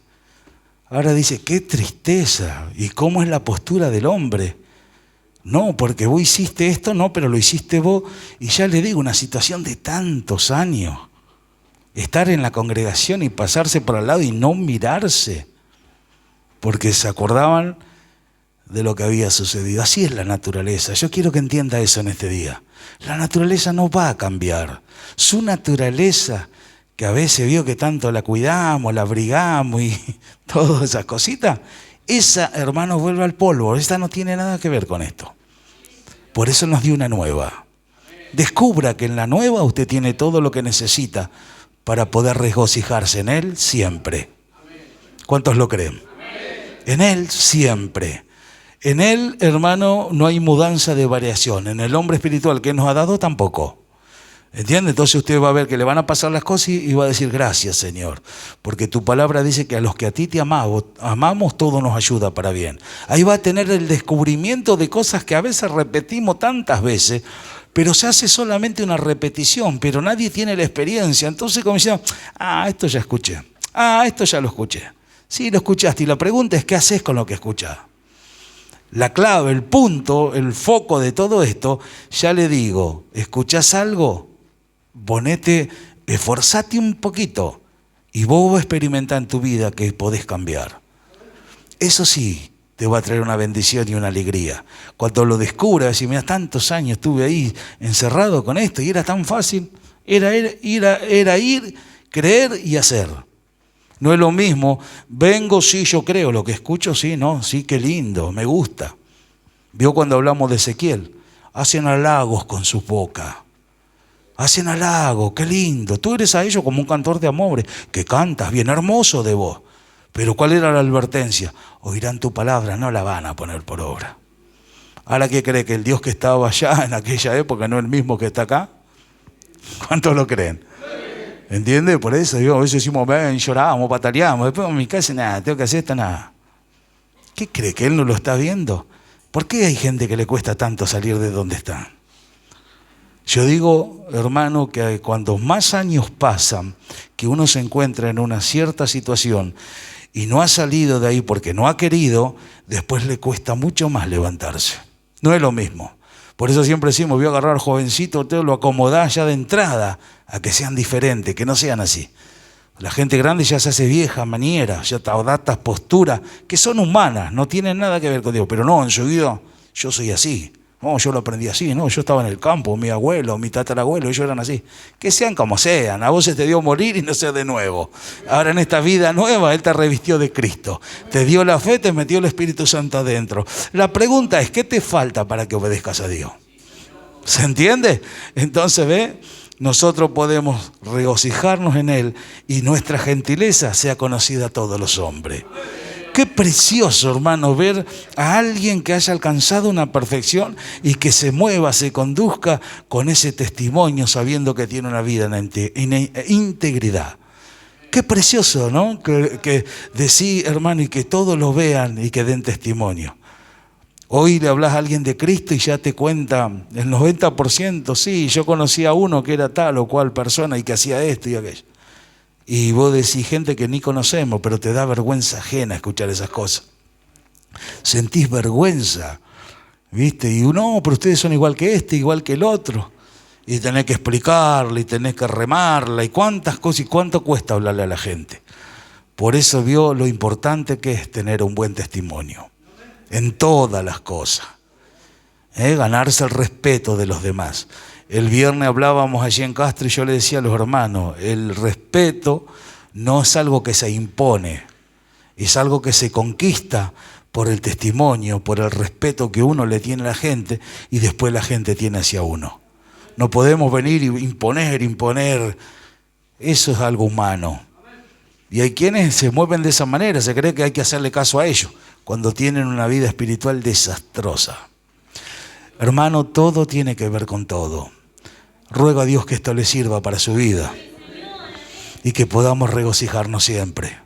Ahora dice, qué tristeza. ¿Y cómo es la postura del hombre? No, porque vos hiciste esto, no, pero lo hiciste vos. Y ya le digo, una situación de tantos años. Estar en la congregación y pasarse por al lado y no mirarse. Porque se acordaban de lo que había sucedido. Así es la naturaleza. Yo quiero que entienda eso en este día. La naturaleza no va a cambiar. Su naturaleza, que a veces vio que tanto la cuidamos, la abrigamos y todas esas cositas, esa, hermanos, vuelve al polvo. Esta no tiene nada que ver con esto. Por eso nos dio una nueva. Descubra que en la nueva usted tiene todo lo que necesita para poder regocijarse en Él siempre. ¿Cuántos lo creen? En Él siempre. En Él, hermano, no hay mudanza de variación. En el hombre espiritual que nos ha dado tampoco. ¿Entiende? Entonces usted va a ver que le van a pasar las cosas y va a decir, gracias, Señor. Porque tu palabra dice que a los que a ti te amamos, todo nos ayuda para bien. Ahí va a tener el descubrimiento de cosas que a veces repetimos tantas veces, pero se hace solamente una repetición, pero nadie tiene la experiencia. Entonces como decía, esto ya escuché. Esto ya lo escuché. Sí, lo escuchaste. Y la pregunta es, ¿qué haces con lo que escuchás? La clave, el punto, el foco de todo esto, ya le digo, ¿escuchás algo? Ponete Esforzate un poquito y vos vas a experimentar en tu vida que podés cambiar. Eso sí, te va a traer una bendición y una alegría. Cuando lo descubras, decís, mira, tantos años estuve ahí encerrado con esto y era tan fácil. Era ir, creer y hacer. No es lo mismo, vengo, sí, yo creo, lo que escucho, sí, no, sí, qué lindo, me gusta. Vio cuando hablamos de Ezequiel, hacen halagos con su boca. Hacen halagos, qué lindo. Tú eres a ellos como un cantor de amores, que cantas bien hermoso de vos. Pero ¿cuál era la advertencia? Oirán tu palabra, no la van a poner por obra. Ahora, ¿qué cree? ¿Que el Dios que estaba allá en aquella época no es el mismo que está acá? ¿Cuántos lo creen? ¿Entiende? Por eso yo, a veces decimos, ven, lloramos, pataleamos. Después en mi casa, nada, tengo que hacer esto, nada. ¿Qué cree? ¿Que él no lo está viendo? ¿Por qué hay gente que le cuesta tanto salir de donde está? Yo digo, hermano, que cuando más años pasan, que uno se encuentra en una cierta situación y no ha salido de ahí porque no ha querido, después le cuesta mucho más levantarse. No es lo mismo. Por eso siempre decimos, voy a agarrar jovencito, usted lo acomodás ya de entrada a que sean diferentes, que no sean así. La gente grande ya se hace vieja, maniera, ya te adaptas posturas que son humanas, no tienen nada que ver con Dios. Pero no, en su vida yo soy así. No, yo lo aprendí así, no, yo estaba en el campo, mi abuelo, mi tatarabuelo, ellos eran así. Que sean como sean, a vos se te dio morir y no sea de nuevo. Ahora en esta vida nueva, Él te revistió de Cristo. Te dio la fe, te metió el Espíritu Santo adentro. La pregunta es, ¿qué te falta para que obedezcas a Dios? ¿Se entiende? Entonces, ve, nosotros podemos regocijarnos en Él y nuestra gentileza sea conocida a todos los hombres. Qué precioso, hermano, ver a alguien que haya alcanzado una perfección y que se mueva, se conduzca con ese testimonio, sabiendo que tiene una vida en integridad. Qué precioso, ¿no? Que decir, hermano, y que todos lo vean y que den testimonio. Hoy le hablas a alguien de Cristo y ya te cuenta el 90%, sí, yo conocí a uno que era tal o cual persona y que hacía esto y aquello. Y vos decís gente que ni conocemos, pero te da vergüenza ajena escuchar esas cosas. Sentís vergüenza, ¿viste? Y no, pero ustedes son igual que este, igual que el otro. Y tenés que explicarle, y tenés que remarla, y cuántas cosas, y cuánto cuesta hablarle a la gente. Por eso vio lo importante que es tener un buen testimonio, en todas las cosas. Ganarse el respeto de los demás. El viernes hablábamos allí en Castro y yo le decía a los hermanos, el respeto no es algo que se impone, es algo que se conquista por el testimonio, por el respeto que uno le tiene a la gente y después la gente tiene hacia uno. No podemos venir y imponer, eso es algo humano. Y hay quienes se mueven de esa manera, se cree que hay que hacerle caso a ellos, cuando tienen una vida espiritual desastrosa. Hermano, todo tiene que ver con todo. Ruego a Dios que esto le sirva para su vida y que podamos regocijarnos siempre.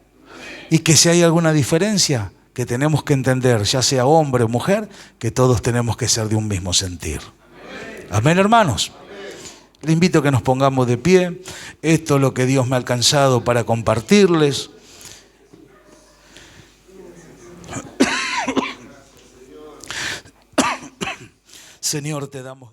Y que si hay alguna diferencia, que tenemos que entender, ya sea hombre o mujer, que todos tenemos que ser de un mismo sentir. Amén, hermanos. Le invito a que nos pongamos de pie. Esto es lo que Dios me ha alcanzado para compartirles. Señor, te damos